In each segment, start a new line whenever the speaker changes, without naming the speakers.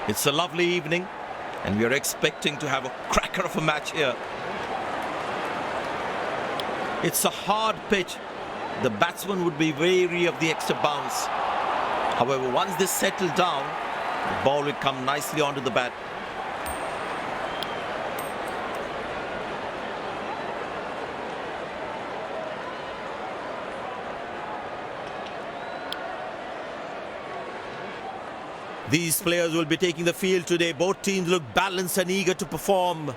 It's a lovely evening and we are expecting to have a cracker of a match here. It's a hard pitch. The batsman would be wary of the extra bounce. However, once they settle down, the ball will come nicely onto the bat. These players will be taking the field today. Both teams look balanced and eager to perform.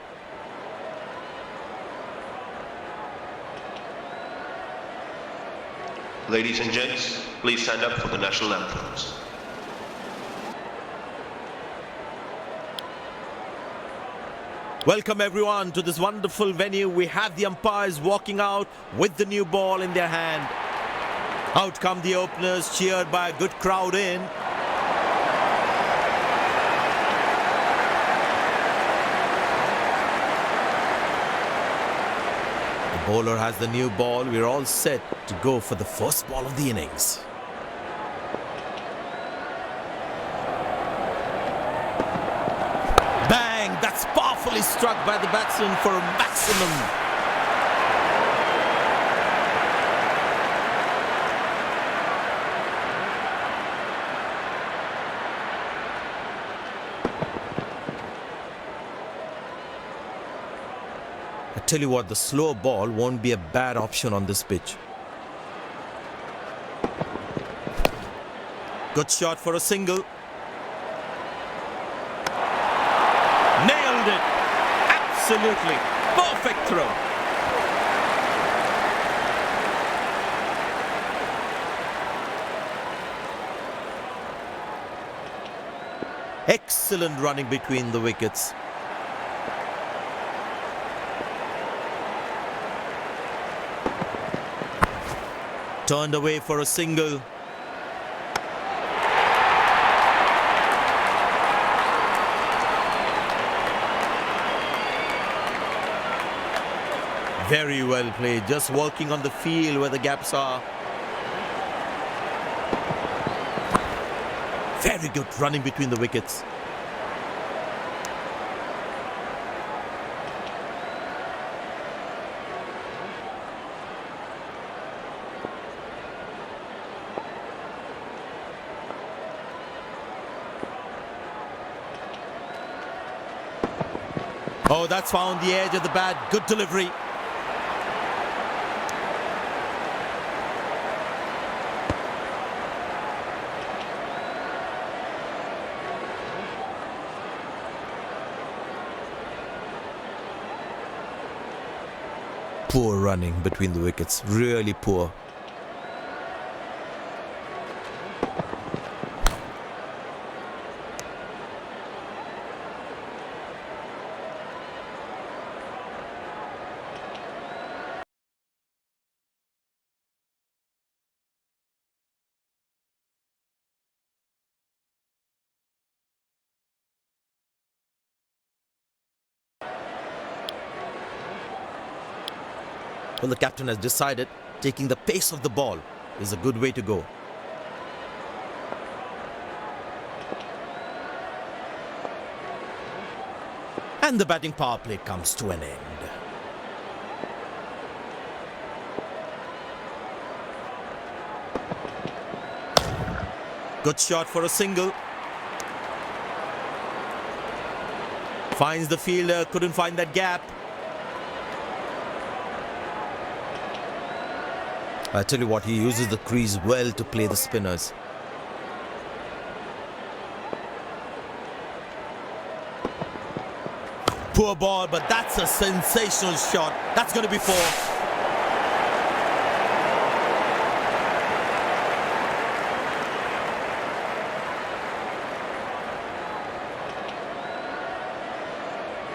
Ladies and gents, please stand up for the national anthems.
Welcome everyone to this wonderful venue. We have the umpires walking out with the new ball in their hand. Out come the openers, cheered by a good crowd in. The bowler has the new ball. We're all set to go for the first ball of the innings. Bang! That's powerfully struck by the batsman for a maximum. I tell you what, the slow ball won't be a bad option on this pitch. Good shot for a single. Nailed it! Absolutely perfect throw. Excellent running between the wickets. Turned away for a single. Very well played, just working on the field where the gaps are. Very good running between the wickets. Oh, that's found the edge of the bat. Good delivery. Poor running between the wickets. Really poor. Well, the captain has decided taking the pace of the ball is a good way to go. And the batting power play comes to an end. Good shot for a single. Finds the fielder, couldn't find that gap. I tell you what, he uses the crease well to play the spinners. Poor ball, but that's a sensational shot. That's going to be four.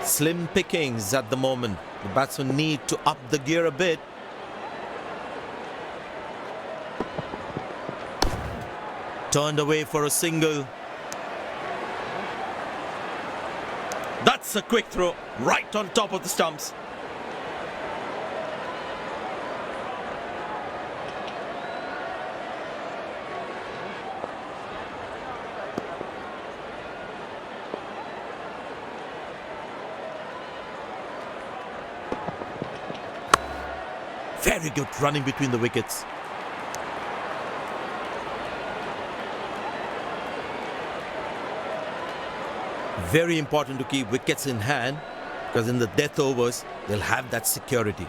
Slim pickings at the moment. The batsmen need to up the gear a bit. Turned away for a single. That's a quick throw, right on top of the stumps. Very good running between the wickets. Very important to keep wickets in hand, because in the death overs, they'll have that security.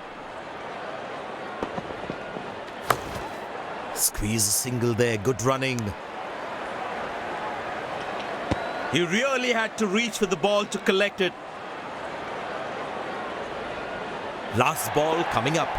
Squeeze a single there, good running. He really had to reach for the ball to collect it. Last ball coming up.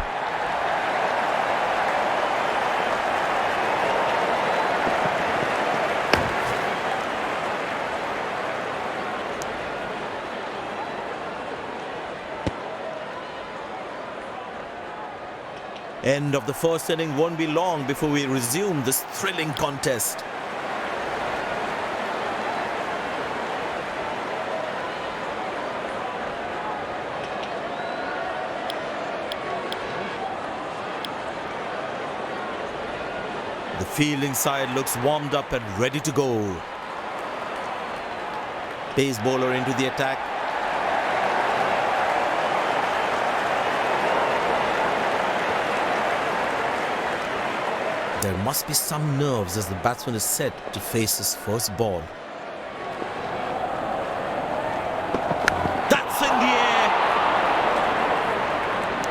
End of the first inning won't be long before we resume this thrilling contest. The fielding side looks warmed up and ready to go. Pace bowler into the attack. There must be some nerves as the batsman is set to face his first ball. That's in the air!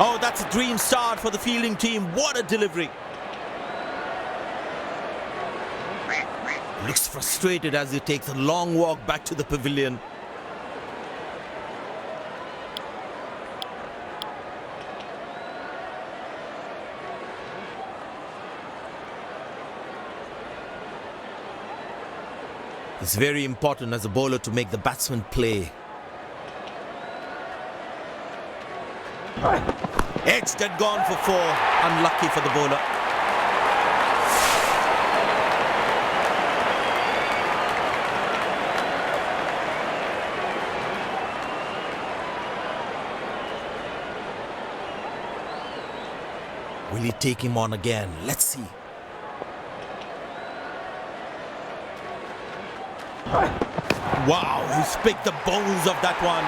Oh, that's a dream start for the fielding team. What a delivery! Looks frustrated as he takes a long walk back to the pavilion. It's very important as a bowler to make the batsman play. Edged and gone for 4. Unlucky for the bowler. Will he take him on again? Let's see. Wow, he's picked the bones of that one.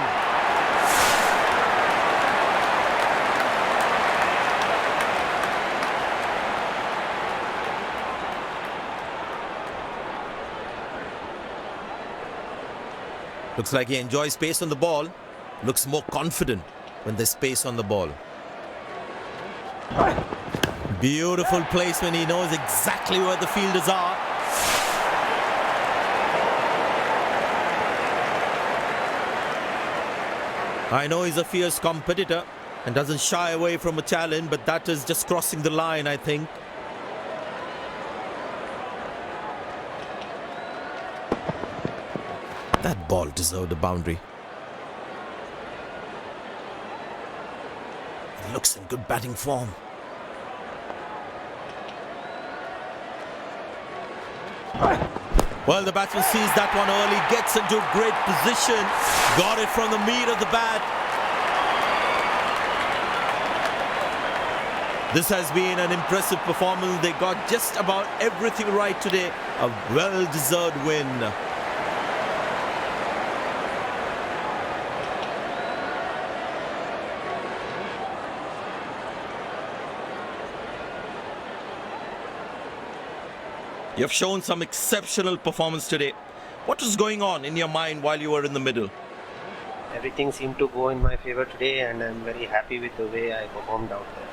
Looks like he enjoys space on the ball. Looks more confident when there's space on the ball. Beautiful placement. He knows exactly where the fielders are. I know he's a fierce competitor and doesn't shy away from a challenge, but that is just crossing the line, I think. That ball deserved a boundary. He looks in good batting form. Well, the batsman sees that one early, gets into a great position, got it from the meat of the bat. This has been an impressive performance. They got just about everything right today. A well-deserved win. You have shown some exceptional performance today. What was going on in your mind while you were in the middle?
Everything seemed to go in my favor today, and I'm very happy with the way I performed out there.